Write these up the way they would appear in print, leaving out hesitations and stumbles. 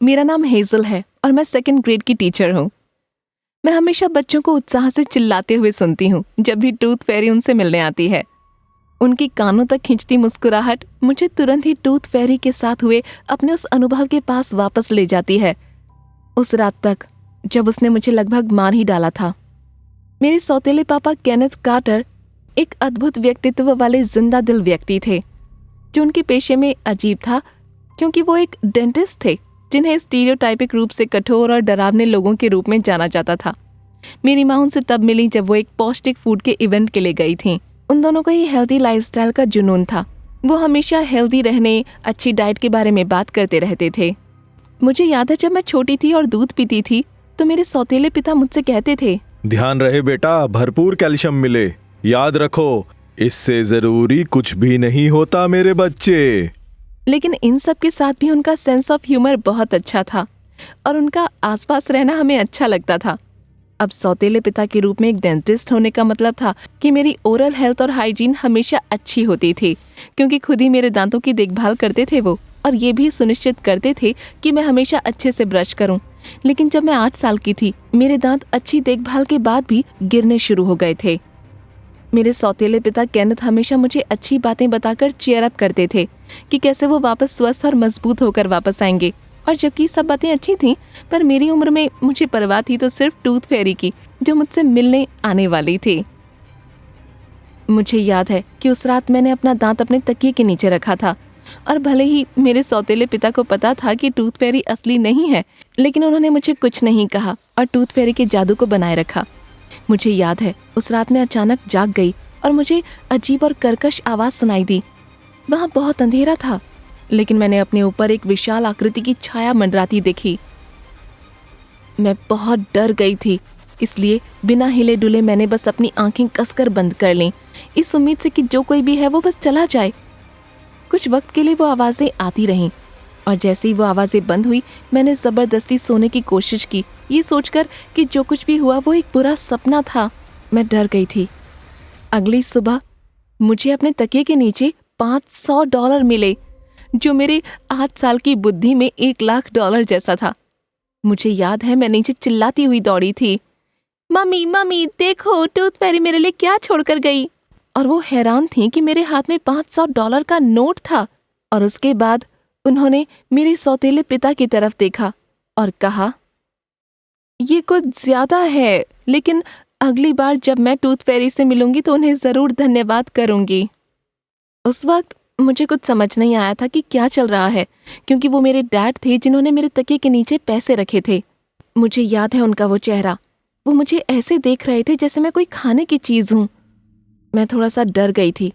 मेरा नाम हेजल है और मैं 2nd ग्रेड की टीचर हूँ। मैं हमेशा बच्चों को उत्साह से चिल्लाते हुए सुनती हूँ जब भी टूथ फेरी उनसे मिलने आती है। उनकी कानों तक खींचती मुस्कुराहट मुझे तुरंत ही टूथ फेरी के साथ हुए अपने उस अनुभव के पास वापस ले जाती है, उस रात तक जब उसने मुझे लगभग मार ही डाला था। मेरे सौतेले पापा केनेथ कार्टर एक अद्भुत व्यक्तित्व वाले जिंदा दिल व्यक्ति थे, जो उनके पेशे में अजीब था क्योंकि वो एक डेंटिस्ट थे जिन्हें स्टीरियोटाइपिक रूप से कठोर और डरावने लोगों के रूप में जाना जाता था। मेरी माँ उनसे तब मिली जब वो एक पौष्टिक फूड के इवेंट के लिए गई थीं। उन दोनों को ही हेल्दी लाइफस्टाइल का जुनून था। वो हमेशा हेल्दी रहने, अच्छी डाइट के बारे में बात करते रहते थे। मुझे याद है जब मैं छोटी थी और दूध पीती थी तो मेरे सौतेले पिता मुझसे कहते थे, ध्यान रहे बेटा, भरपूर कैल्शियम मिले, याद रखो इससे जरूरी कुछ भी नहीं होता मेरे बच्चे। लेकिन इन सब के साथ भी उनका सेंस ऑफ ह्यूमर बहुत अच्छा था और उनका आसपास रहना हमें अच्छा लगता था। अब सौतेले पिता के रूप में एक डेंटिस्ट होने का मतलब था कि मेरी ओरल हेल्थ और हाइजीन हमेशा अच्छी होती थी, क्योंकि खुद ही मेरे दांतों की देखभाल करते थे वो, और ये भी सुनिश्चित करते थे कि मैं हमेशा अच्छे से ब्रश करूं। लेकिन जब मैं 8 साल की थी, मेरे दांत अच्छी देखभाल के बाद भी गिरने शुरू हो गए थे। मेरे सौतेले पिता केनेथ हमेशा मुझे अच्छी बातें बताकर चीयर अप करते थे कि कैसे वो वापस स्वस्थ और मजबूत होकर वापस आएंगे, और जबकि सब बातें अच्छी थीं, पर मेरी उम्र में मुझे परवाह थी तो सिर्फ टूथ फेरी की, जो मुझसे मिलने आने वाली थी। मुझे याद है कि उस रात मैंने अपना दांत अपने तकिए के नीचे रखा था, और भले ही मेरे सौतेले पिता को पता था कि टूथ फेरी असली नहीं है, लेकिन उन्होंने मुझे कुछ नहीं कहा और टूथ फेरी के जादू को बनाए रखा। मुझे याद है उस रात मैं अचानक जाग गई और मुझे अजीब और कर्कश आवाज सुनाई दी। वहाँ बहुत अंधेरा था, लेकिन मैंने अपने ऊपर एक विशाल आकृति की छाया मंडराती देखी। मैं बहुत डर गई थी, इसलिए बिना हिले डुले मैंने बस अपनी आंखें कसकर बंद कर लीं, इस उम्मीद से कि जो कोई भी है वो बस चला जाए। कुछ वक्त के लिए वो आवाज़ें आती रहीं, और जैसे ही वो आवाज़ें बंद हुई, मैंने ज़बरदस्ती सोने की कोशिश की, ये सोचकर कि जो कुछ भी हुआ वो एक बुरा सपना था। मैं डर गई थी। अगली सुबह मुझे अपने तकिए के नीचे $500 मिले, जो मेरे 8 साल की बुद्धि में $1,00,000 जैसा था। मुझे याद है मैं नीचे चिल्लाती हुई दौड़ी थी, मम्मी मम्मी देखो, टूथ फेरी मेरे लिए क्या छोड़कर गई। और वो हैरान थी कि मेरे हाथ में $500 का नोट था। और उसके बाद उन्होंने मेरे सौतेले पिता की तरफ देखा और कहा, ये कुछ ज्यादा है, लेकिन अगली बार जब मैं टूथ फेरी से मिलूंगी तो उन्हें जरूर धन्यवाद करूंगी। उस वक्त मुझे कुछ समझ नहीं आया था कि क्या चल रहा है, क्योंकि वो मेरे डैड थे जिन्होंने मेरे तकिए के नीचे पैसे रखे थे। मुझे याद है उनका वो चेहरा, वो मुझे ऐसे देख रहे थे जैसे मैं कोई खाने की चीज हूँ। मैं थोड़ा सा डर गई थी,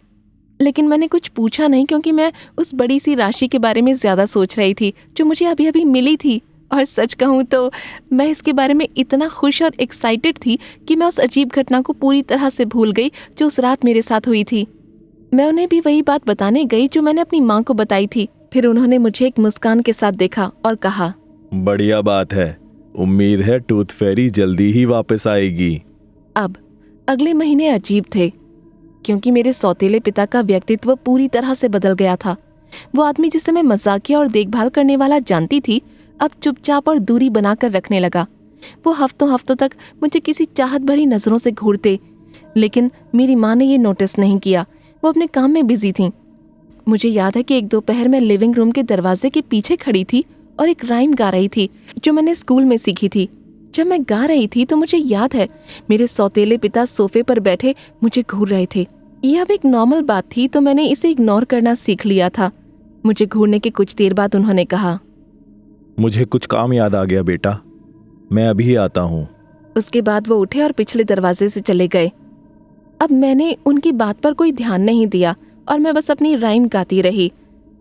लेकिन मैंने कुछ पूछा नहीं, क्योंकि मैं उस बड़ी सी राशि के बारे में ज्यादा सोच रही थी जो मुझे अभी अभी मिली थी। और सच कहूँ तो मैं इसके बारे में इतना खुश और एक्साइटेड थी कि मैं उस अजीब घटना को पूरी तरह से भूल गई जो उस रात मेरे साथ हुई थी। मैं उन्हें भी वही बात बताने गई जो मैंने अपनी माँ को बताई थी। फिर उन्होंने मुझे एक मुस्कान के साथ देखा और कहा, बढ़िया बात है, उम्मीद है टूथ फेरी जल्दी ही वापस आएगी। अब अगले महीने अजीब थे, क्योंकि मेरे सौतेले पिता का व्यक्तित्व पूरी तरह से बदल गया था। वो आदमी जिसे मैं मजाकिया और देखभाल करने वाला जानती थी, अब चुपचाप और दूरी बनाकर रखने लगा। वो हफ्तों हफ्तों तक मुझे किसी चाहत भरी नजरों से घूरते, लेकिन मेरी माँ ने ये नोटिस नहीं किया। वो अपने काम में बिजी थी। मुझे याद है कि एक दोपहर में लिविंग रूम के दरवाजे के पीछे खड़ी थी और एक राइम गा रही थी जो मैंने स्कूल में सीखी थी। जब मैं गा रही थी तो मुझे याद है मेरे सौतेले पिता सोफे पर बैठे मुझे घूर रहे थे। यह अब एक नॉर्मल बात थी, तो मैंने इसे इग्नोर करना सीख लिया था। मुझे घूरने के कुछ देर बाद उन्होंने कहा, मुझे कुछ काम याद आ गया बेटा, मैं अभी आता हूँ। उसके बाद वो उठे और पिछले दरवाजे से चले गए। अब मैंने उनकी बात पर कोई ध्यान नहीं दिया और मैं बस अपनी राइम गाती रही,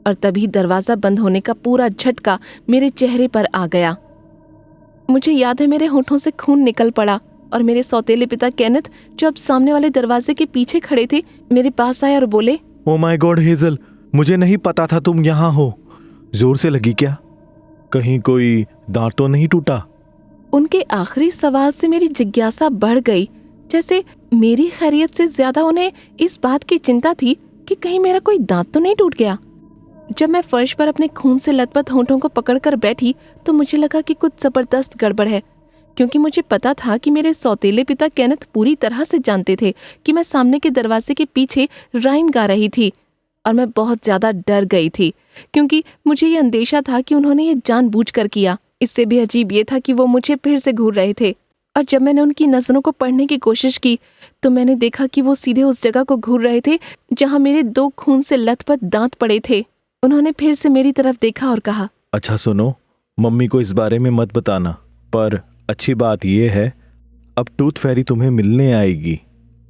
और तभी दरवाजा बंद होने का पूरा झटका मेरे चेहरे पर आ गया। मुझे याद है मेरे होठों से खून निकल पड़ा और मेरे सौतेले पिता केनेथ, जो अब सामने वाले दरवाजे के पीछे खड़े थे, मेरे पास आए और बोले, ओ माय गॉड हेजल, मुझे नहीं पता था तुम यहाँ हो। जोर से लगी क्या? कहीं कोई दांत तो नहीं टूटा? उनके आखिरी सवाल से मेरी जिज्ञासा बढ़ गई, जैसे मेरी खैरियत से ज्यादा उन्हें इस बात की चिंता थी कि कहीं मेरा कोई दांत तो नहीं टूट गया। जब मैं फर्श पर अपने खून से लथपथ होंठों को पकड़कर बैठी तो मुझे लगा कि कुछ जबरदस्त गड़बड़ है, क्योंकि मुझे पता था कि मेरे सौतेले पिता केनेथ पूरी तरह से जानते थे कि मैं सामने के दरवाजे के पीछे राइम गा रही थी। और मैं बहुत ज्यादा डर गई थी, क्योंकि मुझे ये अंदेशा था कि उन्होंने ये जानबूझकर किया। इससे भी अजीब ये था कि वो मुझे फिर से घूर रहे थे। और जब मैंने उनकी नजरों को पढ़ने की कोशिश की तो मैंने देखा कि वो सीधे उस जगह को घूर रहे थे जहां मेरे 2 खून से लथपथ दांत पड़े थे। उन्होंने फिर से मेरी तरफ देखा और कहा, अच्छा सुनो, मम्मी को इस बारे में मत बताना, पर अच्छी बात यह है अब टूथ फेरी तुम्हें मिलने आएगी।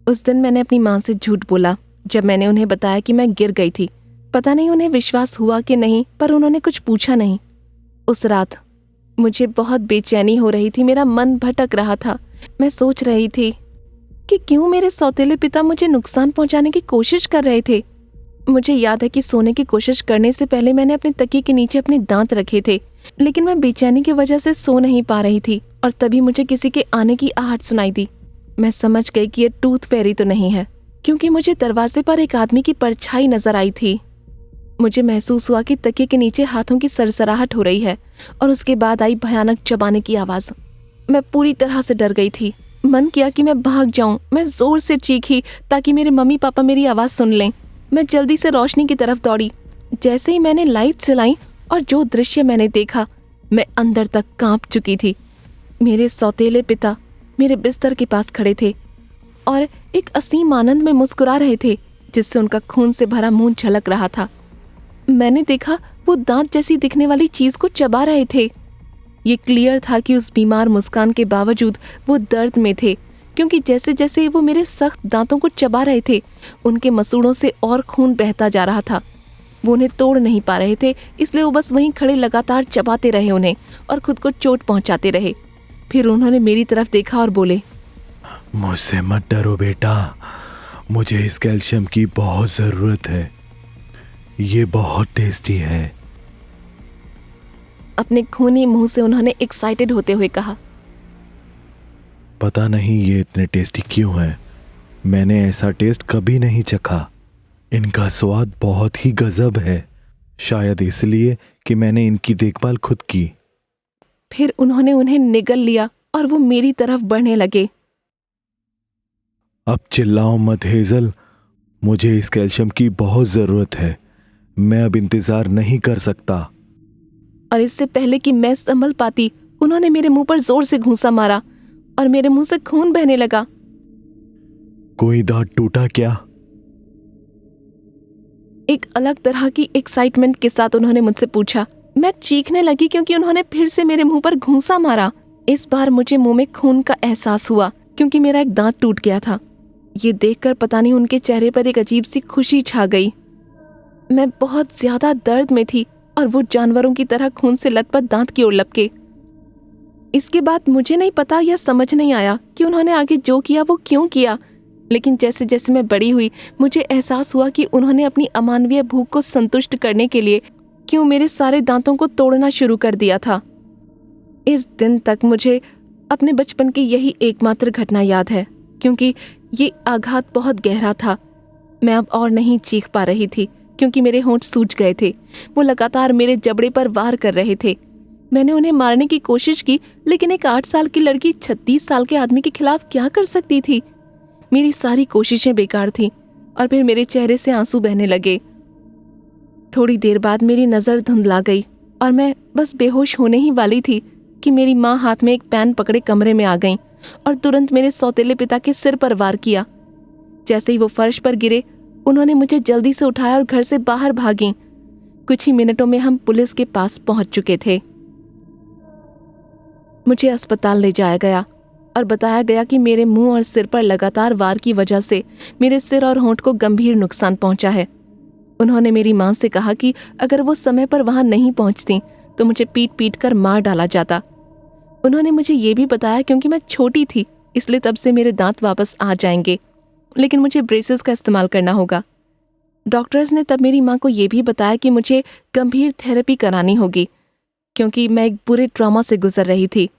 उस दिन मैंने अपनी माँ से झूठ बोला जब मैंने उन्हें बताया कि मैं गिर गई थी। पता नहीं उन्हें विश्वास हुआ कि नहीं, पर उन्होंने कुछ पूछा नहीं। उस रात मुझे बहुत बेचैनी हो रही थी, मेरा मन भटक रहा था। मैं सोच रही थी कि क्यों मेरे सौतेले पिता मुझे नुकसान पहुंचाने की कोशिश कर रहे थे। मुझे याद है कि सोने की कोशिश करने से पहले मैंने अपने तकिए के नीचे अपने दांत रखे थे, लेकिन मैं बेचैनी की वजह से सो नहीं पा रही थी। और तभी मुझे किसी के आने की आहट सुनाई दी। मैं समझ गई कि ये टूथ फेरी तो नहीं है, क्योंकि मुझे दरवाजे पर एक आदमी की परछाई नजर आई थी। मुझे महसूस हुआ कि तकिए के नीचे हाथों की सरसराहट हो रही है, और उसके बाद आई भयानक चबाने की आवाज। मैं पूरी तरह से डर गई थी। मन किया कि मैं भाग जाऊं। मैं जोर से चीखी ताकि मेरे मम्मी पापा मेरी आवाज सुन लें। मैं जल्दी से रोशनी की तरफ दौड़ी। जैसे ही मैंने लाइट जलाई और जो दृश्य मैंने देखा, मैं अंदर तक कांप चुकी थी। मेरे सौतेले पिता मेरे बिस्तर के पास खड़े थे और एक असीम आनंद में मुस्कुरा रहे थे, जिससे उनका खून से भरा मुंह झलक रहा था। मैंने देखा वो दांत जैसी दिखने वाली चीज को चबा रहे थे। ये क्लियर था कि उस बीमार मुस्कान के बावजूद वो दर्द में थे, क्योंकि जैसे जैसे वो मेरे सख्त दांतों को चबा रहे थे, उनके मसूड़ों से और खून बहता जा रहा था। वो उन्हें तोड़ नहीं पा रहे थे, इसलिए वो बस वहीं खड़े लगातार चबाते रहे उन्हें और खुद को चोट पहुंचाते रहे। फिर उन्होंने मेरी तरफ देखा और बोले, मुझसे मत डरो बेटा, मुझे इस कैल्शियम की बहुत जरूरत है, ये बहुत टेस्टी है। अपने खूनी मुंह से उन्होंने एक्साइटेड होते हुए कहा, पता नहीं ये इतने टेस्टी क्यों है, मैंने ऐसा टेस्ट कभी नहीं चखा। इनका स्वाद बहुत ही गजब है, शायद इसलिए कि मैंने इनकी देखभाल खुद की। फिर उन्होंने उन्हें निगल लिया और वो मेरी तरफ बढ़ने लगे। अब चिल्लाओ मत हेजल, मुझे इस कैल्शियम की बहुत जरूरत है, मैं अब इंतजार नहीं कर सकता। और इससे पहले कि मैं संभल पाती, उन्होंने मेरे मुंह पर जोर से घूंसा मारा और मेरे मुंह से खून बहने लगा। कोई दांत टूटा क्या? एक अलग तरह की एक्साइटमेंट के साथ उन्होंने मुझसे पूछा। मैं चीखने लगी क्योंकि उन्होंने फिर से मेरे मुंह पर घूंसा मारा। इस बार मुझे मुंह में खून का एहसास हुआ, क्योंकि मेरा एक दांत टूट गया था। ये देखकर पता नहीं उनके चेहरे पर एक अजीब सी खुशी छा गई। मैं बहुत ज्यादा दर्द में थी और वो जानवरों की तरह खून से लथपथ दांत की ओर लपके। इसके बाद मुझे नहीं पता या समझ नहीं आया कि उन्होंने आगे जो किया वो क्यों किया, लेकिन जैसे जैसे मैं बड़ी हुई मुझे एहसास हुआ कि उन्होंने अपनी अमानवीय भूख को संतुष्ट करने के लिए क्यों मेरे सारे दांतों को तोड़ना शुरू कर दिया था। इस दिन तक मुझे अपने बचपन की यही एकमात्र घटना याद है, क्योंकि ये आघात बहुत गहरा था। मैं अब और नहीं चीख पा रही थी, क्योंकि मेरे होंठ सूज गए थे। वो लगातार मेरे जबड़े पर वार कर रहे थे। मैंने उन्हें मारने की कोशिश की, लेकिन एक 8 साल की लड़की 36 साल के आदमी के खिलाफ क्या कर सकती थी। मेरी सारी कोशिशें बेकार थीं और फिर मेरे चेहरे से आंसू बहने लगे। थोड़ी देर बाद मेरी नज़र धुंधला गई और मैं बस बेहोश होने ही वाली थी कि मेरी माँ हाथ में एक पेन पकड़े कमरे में आ गईं और तुरंत मेरे सौतेले पिता के सिर पर वार किया। जैसे ही वो फर्श पर गिरे, उन्होंने मुझे जल्दी से उठाया और घर से बाहर भागीं। कुछ ही मिनटों में हम पुलिस के पास पहुंच चुके थे। मुझे अस्पताल ले जाया गया और बताया गया कि मेरे मुंह और सिर पर लगातार वार की वजह से मेरे सिर और होंठ को गंभीर नुकसान पहुंचा है। उन्होंने मेरी मां से कहा कि अगर वो समय पर वहां नहीं पहुंचती तो मुझे पीट पीट कर मार डाला जाता। उन्होंने मुझे ये भी बताया क्योंकि मैं छोटी थी, इसलिए तब से मेरे दांत वापस आ जाएंगे, लेकिन मुझे ब्रेसेस का इस्तेमाल करना होगा। डॉक्टर्स ने तब मेरी माँ को ये भी बताया कि मुझे गंभीर थेरेपी करानी होगी, क्योंकि मैं एक बुरे ट्रॉमा से गुजर रही थी।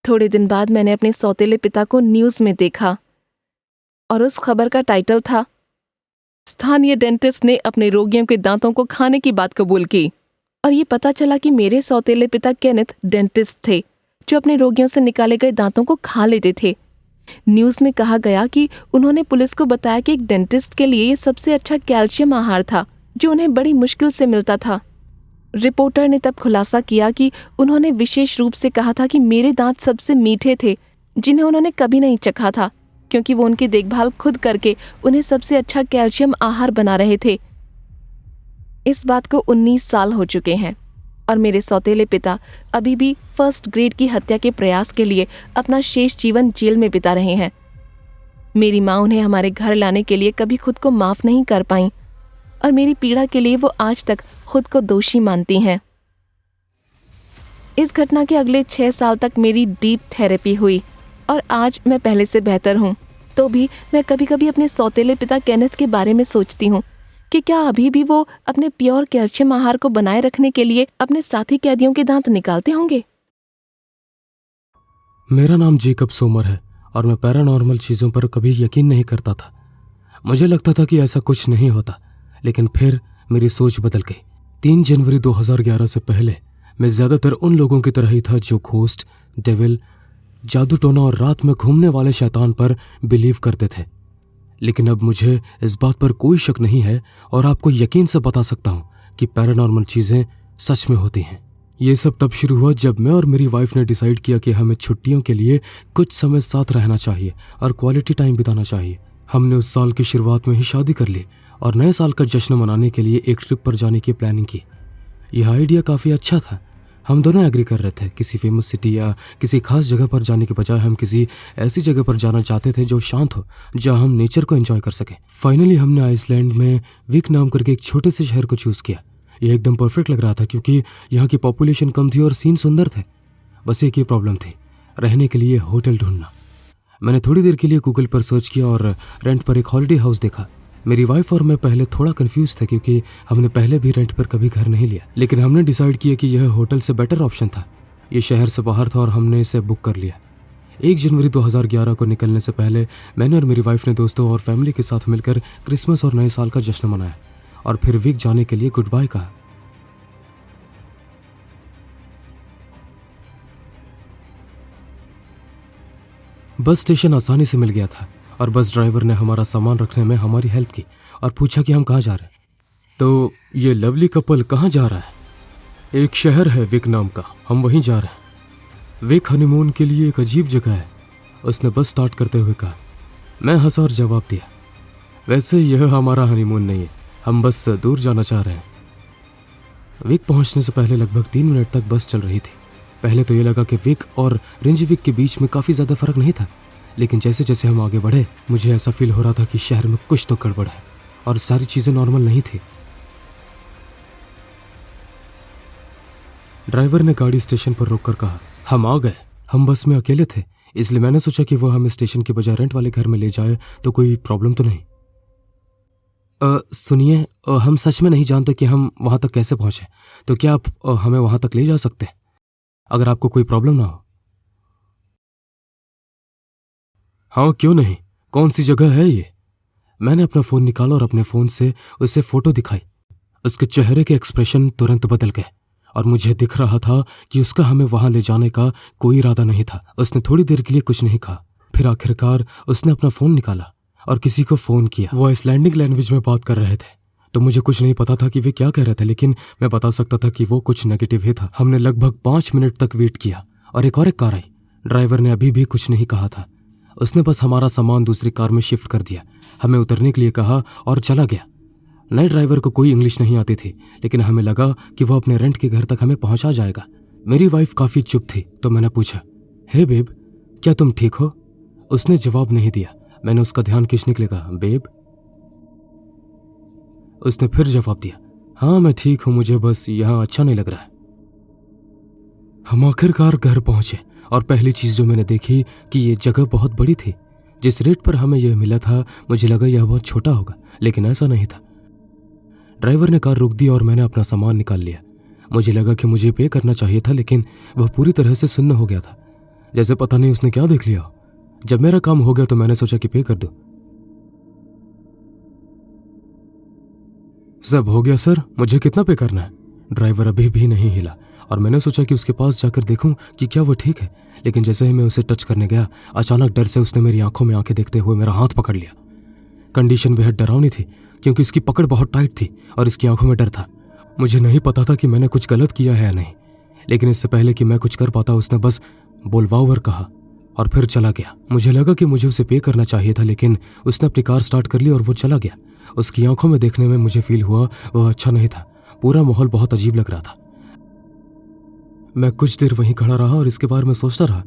थोड़े दिन बाद मैंने अपने सौतेले पिता को न्यूज़ में देखा और उस खबर का टाइटल था, स्थानीय डेंटिस्ट ने अपने रोगियों के दांतों को खाने की बात कबूल की और ये पता चला कि मेरे सौतेले पिता केनेथ डेंटिस्ट थे जो अपने रोगियों से निकाले गए दांतों को खा लेते थे। न्यूज़ में कहा गया कि उन्होंने पुलिस को बताया कि एक डेंटिस्ट के लिए ये सबसे अच्छा कैल्शियम आहार था जो उन्हें बड़ी मुश्किल से मिलता था। रिपोर्टर ने तब खुलासा किया कि उन्होंने विशेष रूप से कहा था कि मेरे दांत सबसे मीठे थे जिन्हें उन्होंने कभी नहीं चखा था, क्योंकि वो उनकी देखभाल खुद करके उन्हें सबसे अच्छा कैल्शियम आहार बना रहे थे। इस बात को 19 साल हो चुके हैं और मेरे सौतेले पिता अभी भी फर्स्ट ग्रेड की हत्या के प्रयास के लिए अपना शेष जीवन जेल में बिता रहे हैं। मेरी माँ उन्हें हमारे घर लाने के लिए कभी खुद को माफ नहीं कर पाईं और मेरी पीड़ा के लिए वो आज तक खुद को दोषी मानती हैं। इस घटना के अगले 6 साल तक मेरी डीप थेरेपी हुई और आज मैं पहले से बेहतर हूँ। तो भी मैं कभी कभी अपने सौतेले पिता केनेथ के बारे में सोचती हूँ कि क्या अभी भी वो अपने प्योर कैल्शियम आहार को बनाए रखने के लिए अपने साथी कैदियों के दांत निकालते होंगे। मेरा नाम जेकब सोमर है और मैं पैरानॉर्मल चीज़ों पर कभी यकीन नहीं करता था। मुझे लगता था कि ऐसा कुछ नहीं होता, लेकिन फिर मेरी सोच बदल गई। 3 जनवरी 2011 से पहले मैं ज़्यादातर उन लोगों की तरह ही था जो घोस्ट, डेविल, जादू टोना और रात में घूमने वाले शैतान पर बिलीव करते थे। लेकिन अब मुझे इस बात पर कोई शक नहीं है और आपको यकीन से बता सकता हूँ कि पैरानॉर्मल चीज़ें सच में होती हैं। ये सब तब शुरू हुआ जब मैं और मेरी वाइफ ने डिसाइड किया कि हमें छुट्टियों के लिए कुछ समय साथ रहना चाहिए और क्वालिटी टाइम बिताना चाहिए। हमने उस साल की शुरुआत में ही शादी कर ली और नए साल का जश्न मनाने के लिए एक ट्रिप पर जाने की प्लानिंग की। यह आइडिया काफ़ी अच्छा था। हम दोनों एग्री कर रहे थे। किसी फेमस सिटी या किसी खास जगह पर जाने के बजाय हम किसी ऐसी जगह पर जाना चाहते थे जो शांत हो, जहां हम नेचर को एंजॉय कर सकें। फाइनली हमने आइसलैंड में विक नाम करके एक छोटे से शहर को चूज़ किया। यह एकदम परफेक्ट लग रहा था क्योंकि यहाँ की पॉपुलेशन कम थी और सीन सुंदर थे। बस एक ही प्रॉब्लम थी, रहने के लिए होटल ढूंढना। मैंने थोड़ी देर के लिए गूगल पर सर्च किया और रेंट पर एक हॉलिडे हाउस देखा। मेरी वाइफ और मैं पहले थोड़ा कंफ्यूज थे क्योंकि हमने पहले भी रेंट पर कभी घर नहीं लिया, लेकिन हमने डिसाइड किया कि यह होटल से बेटर ऑप्शन था। ये शहर से बाहर था और हमने इसे बुक कर लिया। 1 जनवरी 2011 को निकलने से पहले मैंने और मेरी वाइफ ने दोस्तों और फैमिली के साथ मिलकर क्रिसमस और नए साल का जश्न मनाया और फिर विक जाने के लिए गुड बाय कहा। बस स्टेशन आसानी से मिल गया था और बस ड्राइवर ने हमारा सामान रखने में हमारी हेल्प की और पूछा कि हम कहाँ जा रहे हैं। तो ये लवली कपल कहाँ जा रहा है? एक शहर है विक नाम का, हम वहीं जा रहे हैं। विक हनीमून के लिए एक अजीब जगह है, उसने बस स्टार्ट करते हुए कहा। मैं हंसा और जवाब दिया, वैसे यह हमारा हनीमून नहीं है, हम बस दूर जाना चाह रहे हैं। विक पहुंचने से पहले लगभग 3 मिनट तक बस चल रही थी। पहले तो ये लगा कि विक और रिंजविक के बीच में काफ़ी ज़्यादा फर्क नहीं था, लेकिन जैसे जैसे हम आगे बढ़े मुझे ऐसा फील हो रहा था कि शहर में कुछ तो गड़बड़ है और सारी चीज़ें नॉर्मल नहीं थी। ड्राइवर ने गाड़ी स्टेशन पर रोककर कहा, हम आ गए। हम बस में अकेले थे, इसलिए मैंने सोचा कि वो हमें स्टेशन के बजाय रेंट वाले घर में ले जाए तो कोई प्रॉब्लम तो नहीं। सुनिए, हम सच में नहीं जानते कि हम वहाँ तक कैसे पहुँचे, तो क्या आप हमें वहाँ तक ले जा सकते हैं अगर आपको कोई प्रॉब्लम ना हो? हाँ, क्यों नहीं, कौन सी जगह है ये? मैंने अपना फ़ोन निकाला और अपने फ़ोन से उसे फ़ोटो दिखाई। उसके चेहरे के एक्सप्रेशन तुरंत बदल गए और मुझे दिख रहा था कि उसका हमें वहाँ ले जाने का कोई इरादा नहीं था। उसने थोड़ी देर के लिए कुछ नहीं कहा, फिर आखिरकार उसने अपना फ़ोन निकाला और किसी को फ़ोन किया। वो आइसलैंडिक लैंग्वेज में बात कर रहे थे, तो मुझे कुछ नहीं पता था कि वे क्या कह रहे थे, लेकिन मैं बता सकता था कि वो कुछ नेगेटिव ही था। हमने लगभग 5 मिनट तक वेट किया और एक कार आई। ड्राइवर ने अभी भी कुछ नहीं कहा था, उसने बस हमारा सामान दूसरी कार में शिफ्ट कर दिया, हमें उतरने के लिए कहा और चला गया। नए ड्राइवर को कोई इंग्लिश नहीं आती थी, लेकिन हमें लगा कि वो अपने रेंट के घर तक हमें पहुंचा जाएगा। मेरी वाइफ काफ़ी चुप थी, तो मैंने पूछा, हे बेब, क्या तुम ठीक हो? उसने जवाब नहीं दिया। मैंने उसका ध्यान खींचने के लिए कहा, बेब? उसने फिर जवाब दिया, हाँ मैं ठीक हूं, मुझे बस यहाँ अच्छा नहीं लग रहा है। हम आखिरकार घर पहुंचे और पहली चीज़ जो मैंने देखी कि ये जगह बहुत बड़ी थी। जिस रेट पर हमें यह मिला था मुझे लगा यह बहुत छोटा होगा, लेकिन ऐसा नहीं था। ड्राइवर ने कार रोक दी और मैंने अपना सामान निकाल लिया। मुझे लगा कि मुझे पे करना चाहिए था, लेकिन वह पूरी तरह से सुन्न हो गया था, जैसे पता नहीं उसने क्या देख लिया। जब मेरा काम हो गया तो मैंने सोचा कि पे कर दूं। सब हो गया सर, मुझे कितना पे करना है? ड्राइवर अभी भी नहीं हिला और मैंने सोचा कि उसके पास जाकर देखूं कि क्या वो ठीक है, लेकिन जैसे ही मैं उसे टच करने गया, अचानक डर से उसने मेरी आंखों में आंखें देखते हुए मेरा हाथ पकड़ लिया। कंडीशन बेहद डरावनी थी क्योंकि उसकी पकड़ बहुत टाइट थी और इसकी आंखों में डर था। मुझे नहीं पता था कि मैंने कुछ गलत किया है या नहीं, लेकिन इससे पहले कि मैं कुछ कर पाता उसने बस बोलवाओवर कहा और फिर चला गया। मुझे लगा कि मुझे उसे पे करना चाहिए था, लेकिन उसने अपनी कार स्टार्ट कर ली और वो चला गया। उसकी आंखों में देखने में मुझे फील हुआ वह अच्छा नहीं था। पूरा माहौल बहुत अजीब लग रहा था। मैं कुछ देर वहीं खड़ा रहा और इसके बारे में सोचता रहा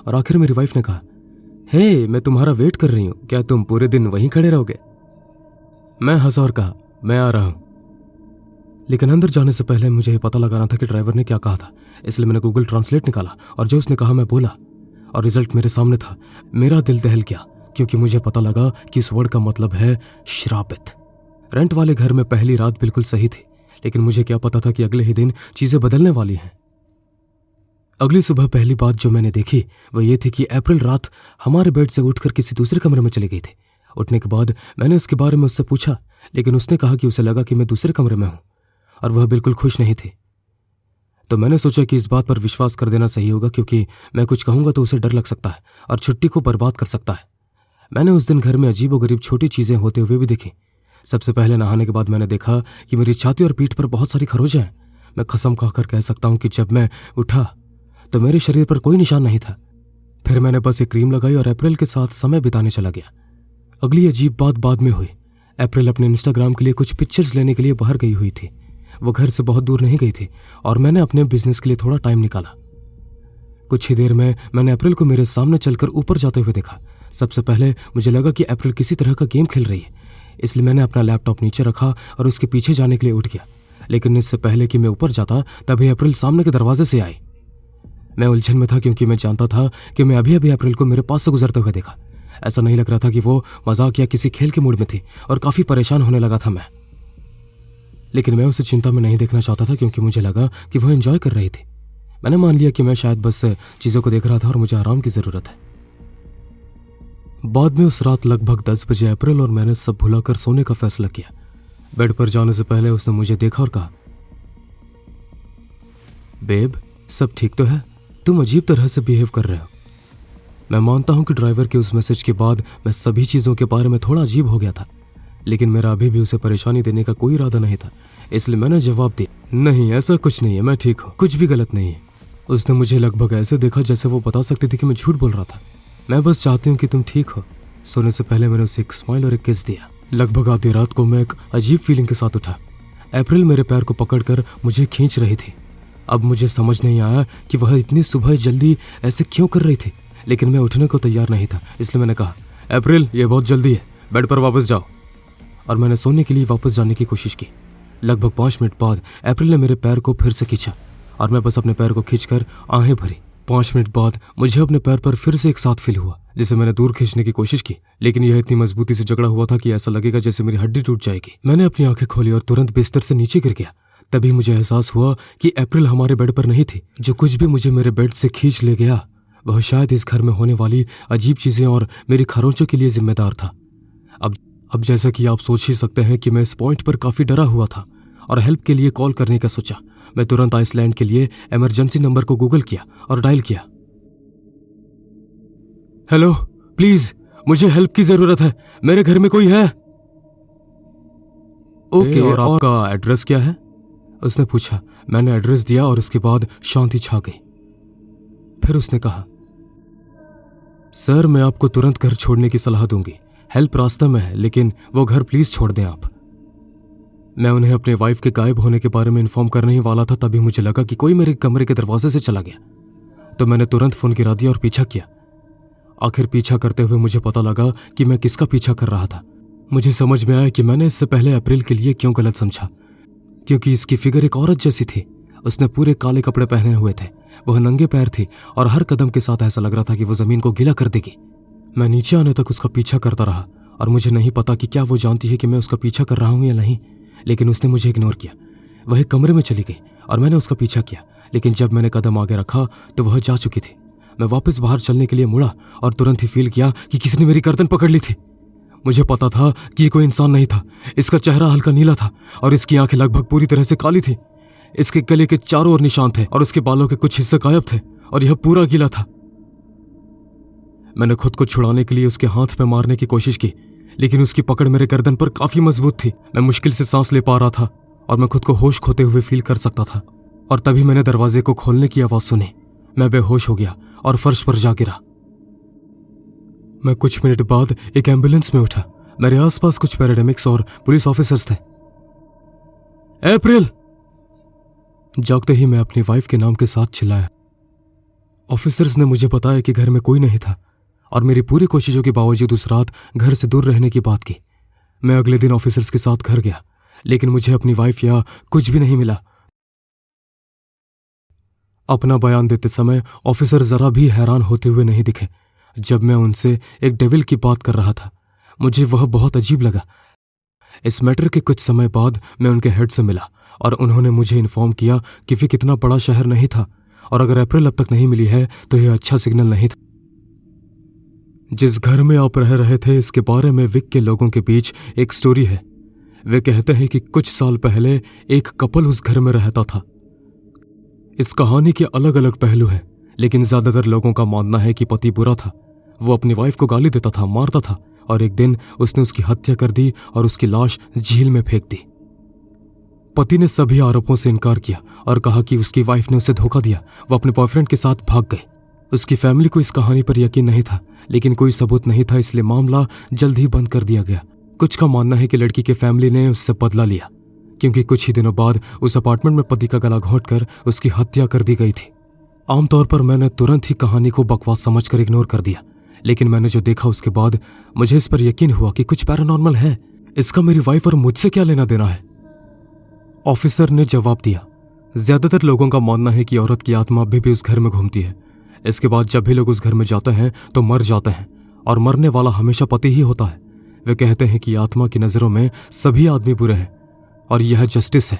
और आखिर मेरी वाइफ ने कहा, हे, मैं तुम्हारा वेट कर रही हूं, क्या तुम पूरे दिन वहीं खड़े रहोगे? मैं हंसा और कहा, मैं आ रहा हूं। लेकिन अंदर जाने से पहले मुझे यह पता लगाना था कि ड्राइवर ने क्या कहा था, इसलिए मैंने गूगल ट्रांसलेट निकाला और जो उसने कहा मैं बोला और रिजल्ट मेरे सामने था। मेरा दिल दहल गया क्योंकि मुझे पता लगा कि इस वर्ड का मतलब है श्रापित। रेंट वाले घर में पहली रात बिल्कुल सही थी, लेकिन मुझे क्या पता था कि अगले ही दिन चीजें बदलने वाली हैं। अगली सुबह पहली बात जो मैंने देखी वह ये थी कि अप्रैल रात हमारे बेड से उठकर किसी दूसरे कमरे में चली गई थी। उठने के बाद मैंने इसके बारे में उससे पूछा, लेकिन उसने कहा कि उसे लगा कि मैं दूसरे कमरे में हूं और वह बिल्कुल खुश नहीं थी। तो मैंने सोचा कि इस बात पर विश्वास कर देना सही होगा क्योंकि मैं कुछ कहूंगा तो उसे डर लग सकता है और छुट्टी को बर्बाद कर सकता है। मैंने उस दिन घर में अजीबोगरीब छोटी चीजें होते हुए भी देखी। सबसे पहले नहाने के बाद मैंने देखा कि मेरी छाती और पीठ पर बहुत सारी खरोंचें हैं। मैं कसम खाकर कह सकता हूं कि जब मैं उठा तो मेरे शरीर पर कोई निशान नहीं था। फिर मैंने बस एक क्रीम लगाई और अप्रैल के साथ समय बिताने चला गया। अगली अजीब बात बाद में हुई। अप्रैल अपने इंस्टाग्राम के लिए कुछ पिक्चर्स लेने के लिए बाहर गई हुई थी। वो घर से बहुत दूर नहीं गई थी और मैंने अपने बिजनेस के लिए थोड़ा टाइम निकाला। कुछ ही देर में मैंने अप्रैल को मेरे सामने चलकर ऊपर जाते हुए देखा। सबसे पहले मुझे लगा कि अप्रैल किसी तरह का गेम खेल रही है, इसलिए मैंने अपना लैपटॉप नीचे रखा और उसके पीछे जाने के लिए उठ गया। लेकिन इससे पहले कि मैं ऊपर जाता तभी अप्रैल सामने के दरवाजे से आई। मैं उलझन में था क्योंकि मैं जानता था कि मैं अभी अभी अप्रैल को मेरे पास से गुजरते हुए देखा। ऐसा नहीं लग रहा था कि वो मजाक या किसी खेल के मूड में थी और काफी परेशान होने लगा था मैं। लेकिन मैं उसे चिंता में नहीं देखना चाहता था क्योंकि मुझे लगा कि वह एंजॉय कर रही थी। मैंने मान लिया कि मैं शायद बस चीजों को देख रहा था और मुझे आराम की जरूरत है। बाद में उस रात लगभग 10 बजे अप्रैल और मैंने सब भुलाकर सोने का फैसला किया। बेड पर जाने से पहले उसने मुझे देखा और कहा, बेब, सब ठीक तो है? तुम अजीब तरह से बिहेव कर रहे हो। मैं मानता हूं कि ड्राइवर के उस मैसेज के बाद मैं सभी चीजों के बारे में थोड़ा अजीब हो गया था, लेकिन मेरा अभी भी उसे परेशानी देने का कोई इरादा नहीं था, इसलिए मैंने जवाब दिया, नहीं, ऐसा कुछ नहीं है, मैं ठीक हूँ, कुछ भी गलत नहीं है। उसने मुझे लगभग ऐसे देखा जैसे वो बता सकती थी कि मैं झूठ बोल रहा था। मैं बस चाहती हूँ कि तुम ठीक हो। सोने से पहले मैंने उसे एक स्माइल और एक किस दिया। लगभग आधी रात को मैं एक अजीब फीलिंग के साथ उठा। अप्रैल मेरे पैर को पकड़कर मुझे खींच रही थी। अब मुझे समझ नहीं आया कि वह इतनी सुबह जल्दी ऐसे क्यों कर रही थी, लेकिन मैं उठने को तैयार नहीं था, इसलिए मैंने कहा, अप्रैल, ये बहुत जल्दी है, बेड पर वापस जाओ। और मैंने सोने के लिए वापस जाने की कोशिश की। लगभग 5 मिनट बाद अप्रैल ने मेरे पैर को फिर से खींचा और मैं बस अपने पैर को खींचकर आहें भरी। 5 मिनट बाद मुझे अपने पैर पर फिर से एक साथ फील हुआ, जिसे मैंने दूर खींचने की कोशिश की, लेकिन यह इतनी मजबूती से जकड़ा हुआ था कि ऐसा लगेगा जैसे मेरी हड्डी टूट जाएगी। मैंने अपनी आंखें खोली और तुरंत बिस्तर से नीचे गिर गया। तभी मुझे एहसास हुआ कि अप्रैल हमारे बेड पर नहीं थी। जो कुछ भी मुझे मेरे बेड से खींच ले गया वह शायद इस घर में होने वाली अजीब चीजें और मेरी खरोंचों के लिए जिम्मेदार था। अब जैसा कि आप सोच ही सकते हैं कि मैं इस पॉइंट पर काफी डरा हुआ था और हेल्प के लिए कॉल करने का सोचा। मैं तुरंत आइसलैंड के लिए इमरजेंसी नंबर को गूगल किया और डायल किया। हेलो, प्लीज, मुझे हेल्प की जरूरत है, मेरे घर में कोई है? ओके, और आपका एड्रेस क्या है? उसने पूछा। मैंने एड्रेस दिया और उसके बाद शांति छा गई। फिर उसने कहा, सर, मैं आपको तुरंत घर छोड़ने की सलाह दूंगी। हेल्प रास्ते में है, लेकिन वो घर प्लीज छोड़ दें आप। मैं उन्हें अपने वाइफ के गायब होने के बारे में इन्फॉर्म करने ही वाला था, तभी मुझे लगा कि कोई मेरे कमरे के दरवाजे से चला गया। तो मैंने तुरंत फोन गिरा दिया और पीछा किया। आखिर पीछा करते हुए मुझे पता लगा कि मैं किसका पीछा कर रहा था। मुझे समझ में आया कि मैंने इससे पहले अप्रैल के लिए क्यों गलत समझा, क्योंकि इसकी फिगर एक औरत जैसी थी। उसने पूरे काले कपड़े पहने हुए थे, वह नंगे पैर थी और हर कदम के साथ ऐसा लग रहा था कि वो जमीन को गीला कर देगी। मैं नीचे आने तक उसका पीछा करता रहा और मुझे नहीं पता कि क्या वो जानती है कि मैं उसका पीछा कर रहा हूं या नहीं, लेकिन उसने मुझे इग्नोर किया। वह एक कमरे में चली गई और मैंने उसका पीछा किया, लेकिन जब मैंने कदम आगे रखा तो वह जा चुकी थी। मैं वापस बाहर चलने के लिए मुड़ा और तुरंत ही फील किया कि किसी ने मेरी गर्दन पकड़ ली थी। मुझे पता था कि ये कोई इंसान नहीं था। इसका चेहरा हल्का नीला था और इसकी आंखें लगभग पूरी तरह से काली थी। इसके गले के चारों ओर निशान थे और उसके बालों के कुछ हिस्से गायब थे और यह पूरा गीला था। मैंने खुद को छुड़ाने के लिए उसके हाथ पे मारने की कोशिश की, लेकिन उसकी पकड़ मेरे गर्दन पर काफी मजबूत थी। मैं मुश्किल से सांस ले पा रहा था और मैं खुद को होश खोते हुए फील कर सकता था। और तभी मैंने दरवाजे को खोलने की आवाज सुनी। मैं बेहोश हो गया और फर्श पर जा गिरा। मैं कुछ मिनट बाद एक एम्बुलेंस में उठा। मेरे आसपास कुछ पैराडेमिक्स और पुलिस ऑफिसर्स थे। अप्रैल! जागते ही मैं अपनी वाइफ के नाम के साथ चिल्लाया। ऑफिसर्स ने मुझे बताया कि घर में कोई नहीं था और मेरी पूरी कोशिशों के बावजूद उस रात घर से दूर रहने की बात की। मैं अगले दिन ऑफिसर्स के साथ घर गया, लेकिन मुझे अपनी वाइफ या कुछ भी नहीं मिला। अपना बयान देते समय ऑफिसर जरा भी हैरान होते हुए नहीं दिखे। जब मैं उनसे एक डेविल की बात कर रहा था, मुझे वह बहुत अजीब लगा। इस मैटर के कुछ समय बाद मैं उनके हेड से मिला और उन्होंने मुझे इन्फॉर्म किया कि वे कितना बड़ा शहर नहीं था और अगर अप्रैल अब तक नहीं मिली है तो यह अच्छा सिग्नल नहीं था। जिस घर में आप रह रहे थे, इसके बारे में विक के लोगों के बीच एक स्टोरी है। वे कहते हैं कि कुछ साल पहले एक कपल उस घर में रहता था। इस कहानी के अलग अलग पहलू हैं, लेकिन ज्यादातर लोगों का मानना है कि पति बुरा था। वो अपनी वाइफ को गाली देता था, मारता था और एक दिन उसने उसकी हत्या कर दी और उसकी लाश झील में फेंक दी। पति ने सभी आरोपों से इनकार किया और कहा कि उसकी वाइफ ने उसे धोखा दिया। वो अपने बॉयफ्रेंड के साथ भाग गए। उसकी फैमिली को इस कहानी पर यकीन नहीं था, लेकिन कोई सबूत नहीं था, इसलिए मामला जल्द ही बंद कर दिया गया। कुछ का मानना है कि लड़की के फैमिली ने उससे बदला लिया, क्योंकि कुछ ही दिनों बाद उस अपार्टमेंट में पति का गला घोंटकर उसकी हत्या कर दी गई थी। आमतौर पर मैंने तुरंत ही कहानी को बकवास समझकर इग्नोर कर दिया, लेकिन मैंने जो देखा उसके बाद मुझे इस पर यकीन हुआ कि कुछ पैरानॉर्मल है। इसका मेरी वाइफ और मुझसे क्या लेना देना है? ऑफिसर ने जवाब दिया, ज्यादातर लोगों का मानना है कि औरत की आत्मा अभी भी उस घर में घूमती है। इसके बाद जब भी लोग उस घर में जाते हैं तो मर जाते हैं और मरने वाला हमेशा पति ही होता है। वे कहते हैं कि आत्मा की नजरों में सभी आदमी बुरे हैं और यह जस्टिस है,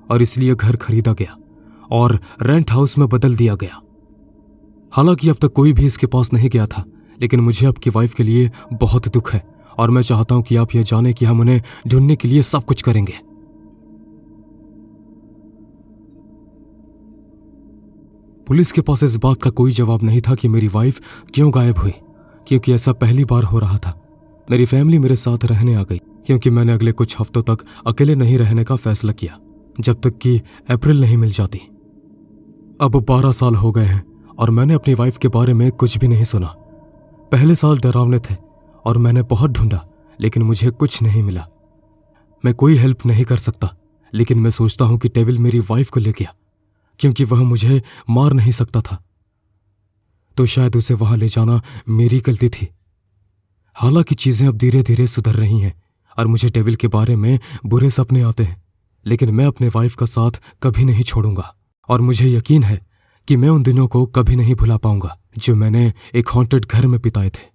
और इसलिए घर खरीदा गया और रेंट हाउस में बदल दिया गया। हालांकि अब तक कोई भी इसके पास नहीं गया था, लेकिन मुझे आपकी वाइफ के लिए बहुत दुख है और मैं चाहता हूं कि आप यह जानें कि हम उन्हें ढूंढने के लिए सब कुछ करेंगे। पुलिस के पास इस बात का कोई जवाब नहीं था कि मेरी वाइफ क्यों गायब हुई, क्योंकि ऐसा पहली बार हो रहा था। मेरी फैमिली मेरे साथ रहने आ गई, क्योंकि मैंने अगले कुछ हफ्तों तक अकेले नहीं रहने का फैसला किया, जब तक कि अप्रैल नहीं मिल जाती। अब 12 साल हो गए हैं और मैंने अपनी वाइफ के बारे में कुछ भी नहीं सुना। पहले साल डरावने थे और मैंने बहुत ढूंढा, लेकिन मुझे कुछ नहीं मिला। मैं कोई हेल्प नहीं कर सकता, लेकिन मैं सोचता हूं कि डेविल मेरी वाइफ को ले गया, क्योंकि वह मुझे मार नहीं सकता था, तो शायद उसे वहां ले जाना मेरी गलती थी। हालांकि चीजें अब धीरे धीरे सुधर रही हैं और मुझे डेविल के बारे में बुरे सपने आते हैं, लेकिन मैं अपने वाइफ का साथ कभी नहीं छोड़ूंगा और मुझे यकीन है कि मैं उन दिनों को कभी नहीं भुला पाऊंगा जो मैंने एक हॉन्टेड घर में बिताए थे।